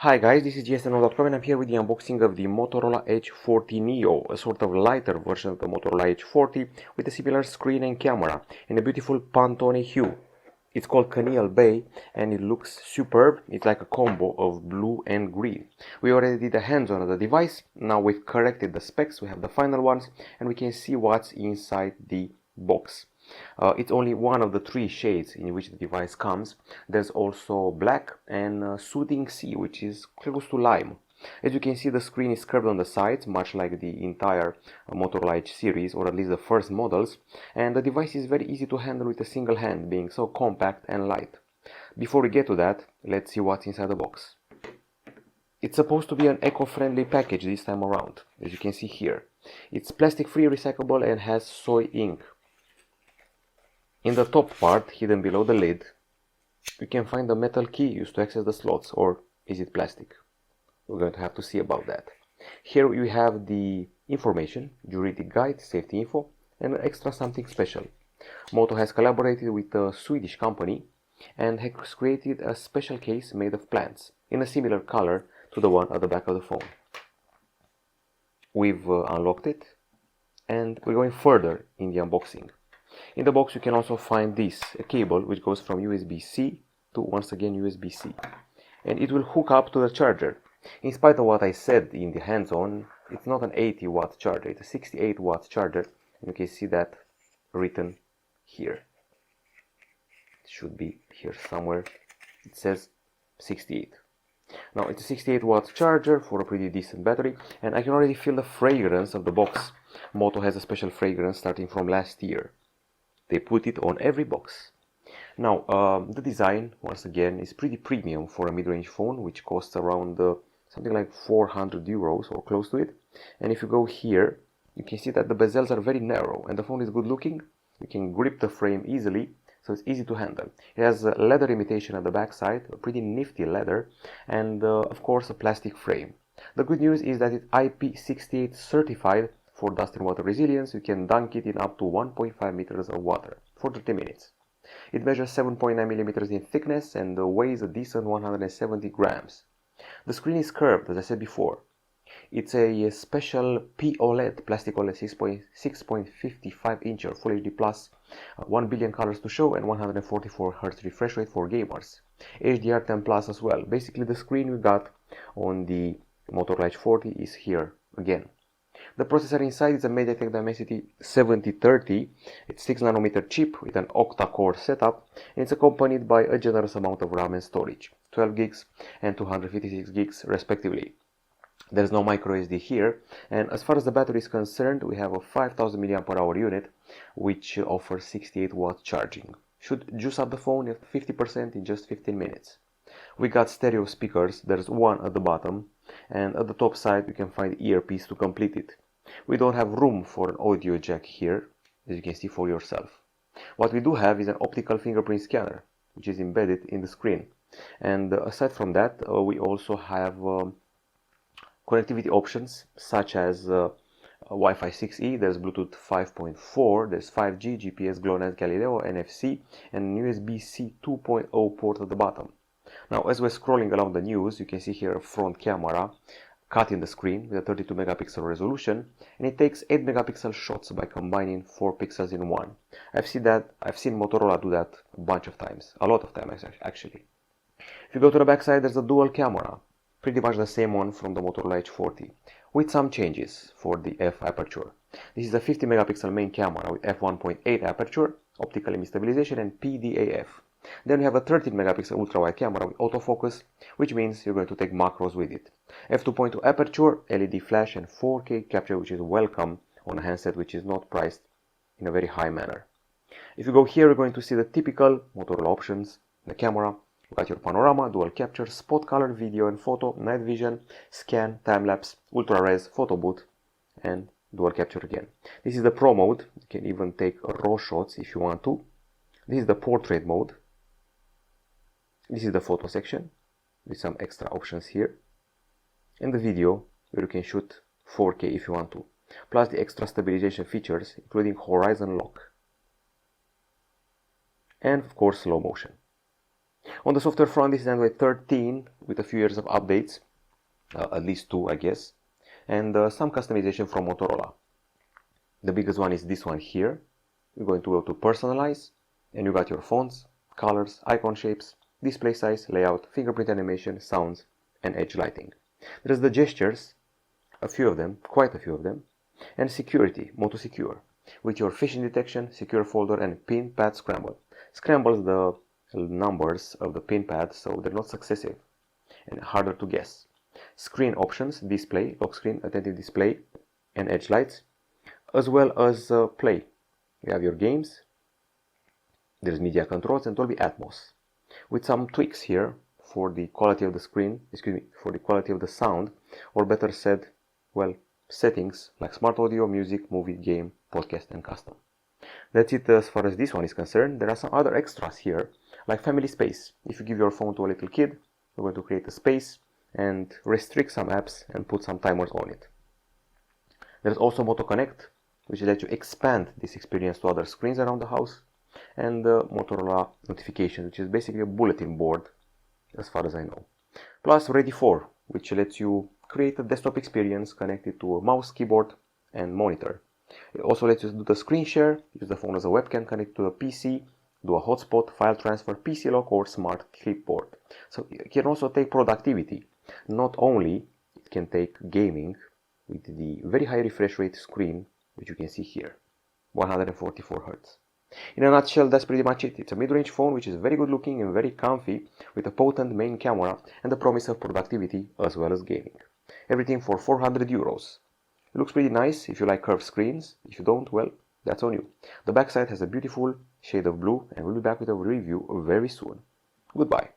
Hi guys, this is GSMDome and I'm here with the unboxing of the Motorola Edge 40 Neo, a sort of lighter version of the Motorola Edge 40 with a similar screen and camera in a beautiful Pantone hue. It's called Canal Bay and it looks superb. It's like a combo of blue and green. We already did a hands-on of the device. Now we've corrected the specs, we have the final ones and we can see what's inside the box. It's only one of the three shades in which the device comes. There's also black and soothing sea, which is close to lime. As you can see, the screen is curved on the sides, much like the entire Motorola Edge series, or at least the first models, and the device is very easy to handle with a single hand, being so compact and light. Before we get to that, let's see what's inside the box. It's supposed to be an eco-friendly package this time around, as you can see here. It's plastic-free, recyclable, and has soy ink. In the top part, hidden below the lid, you can find the metal key used to access the slots, or is it plastic? We're going to have to see about that. Here we have the information, juridic guide, safety info, and extra something special. Moto has collaborated with a Swedish company and has created a special case made of plants in a similar color to the one at the back of the phone. We've unlocked it and we're going further in the unboxing. In the box you can also find this, a cable which goes from USB-C to once again USB-C, and it will hook up to the charger. In spite of what I said in the hands-on, it's not an 80-watt charger, it's a 68-watt charger, and you can see that written here. It should be here somewhere. It says 68. Now it's a 68-watt charger for a pretty decent battery, and I can already feel the fragrance of the box. Moto has a special fragrance starting from last year. They put it on every box. Now, the design, once again, is pretty premium for a mid-range phone, which costs around something like 400 euros or close to it. And if you go here, you can see that the bezels are very narrow and the phone is good looking. You can grip the frame easily, so it's easy to handle. It has a leather imitation at the back side, a pretty nifty leather, and of course a plastic frame. The good news is that it's IP68 certified for dust and water resilience. You can dunk it in up to 1.5 meters of water for 30 minutes. It measures 7.9 millimeters in thickness and weighs a decent 170 grams. The screen is curved, as I said before. It's a special P-OLED, plastic OLED 6.55 inch or Full HD Plus, 1 billion colors to show and 144 Hz refresh rate for gamers. HDR10 Plus as well. Basically the screen we got on the Motorola Edge 40 is here again. The processor inside is a MediaTek Dimensity 7030. It's 6nm chip with an octa-core setup, and it's accompanied by a generous amount of RAM and storage, 12 gigs and 256 gigs respectively. There's no microSD here, and as far as the battery is concerned, we have a 5000 mAh unit which offers 68-watt charging. Should juice up the phone at 50% in just 15 minutes. We got stereo speakers. There's one at the bottom, and at the top side you can find earpiece to complete it. We don't have room for an audio jack here, as you can see for yourself. What we do have is an optical fingerprint scanner, which is embedded in the screen. And aside from that, we also have connectivity options such as Wi-Fi 6E, there's Bluetooth 5.4, there's 5G, GPS, GLONASS, Galileo, NFC, and USB-C 2.0 port at the bottom. Now, as we're scrolling along the news, you can see here a front camera cut in the screen with a 32 megapixel resolution, and it takes 8 megapixel shots by combining 4 pixels in one. I've seen Motorola do that a bunch of times, a lot of times actually. If you go to the back side, there's a dual camera, pretty much the same one from the Motorola Edge 40, with some changes for the f aperture. This is a 50 megapixel main camera with f1.8 aperture, optical image stabilization, and PDAF. Then we have a 13 megapixel ultrawide camera with autofocus, which means you're going to take macros with it. f2.2 aperture, LED flash, and 4K capture, which is welcome on a handset which is not priced in a very high manner. If you go here, you're going to see the typical Motorola options. The camera, you got your panorama, dual capture, spot color, video and photo, night vision, scan, time-lapse, ultra-res, photo booth, and dual capture again. This is the Pro mode. You can even take raw shots if you want to. This is the portrait mode. This is the photo section with some extra options here, and the video where you can shoot 4K if you want to, plus the extra stabilization features including horizon lock and of course slow motion. On the software front, this is Android 13 with a few years of updates, at least 2 I guess, and some customization from Motorola. The biggest one is this one here. You're going to go to personalize, and you got your fonts, colors, icon shapes, display size, layout, fingerprint animation, sounds, and edge lighting. There's the gestures, a few of them, quite a few of them, and security, Moto Secure, with your phishing detection, secure folder, and pin pad scramble. Scrambles the numbers of the pin pad so they're not successive and harder to guess. Screen options, display, lock screen, attentive display, and edge lights, as well as play. You have your games, there's media controls and Dolby Atmos, with some tweaks here for the quality of the screen, for the quality of the sound, or better said, well, settings like smart audio, music, movie, game, podcast, and custom. That's it as far as this one is concerned. There are some other extras here, like family space. If you give your phone to a little kid, you're going to create a space and restrict some apps and put some timers on it. There's also Moto Connect, which lets you expand this experience to other screens around the house, and Motorola Notification, which is basically a bulletin board, as far as I know. Plus Ready For, which lets you create a desktop experience connected to a mouse, keyboard, and monitor. It also lets you do the screen share, use the phone as a webcam connected to the PC, do a hotspot, file transfer, PC lock, or smart clipboard. So it can also take productivity. Not only it can take gaming with the very high refresh rate screen, which you can see here, 144 Hz. In a nutshell, that's pretty much it. It's a mid-range phone which is very good looking and very comfy, with a potent main camera and the promise of productivity as well as gaming. Everything for 400 euros. It looks pretty nice if you like curved screens. If you don't, well, that's on you. The backside has a beautiful shade of blue, and we'll be back with a review very soon. Goodbye.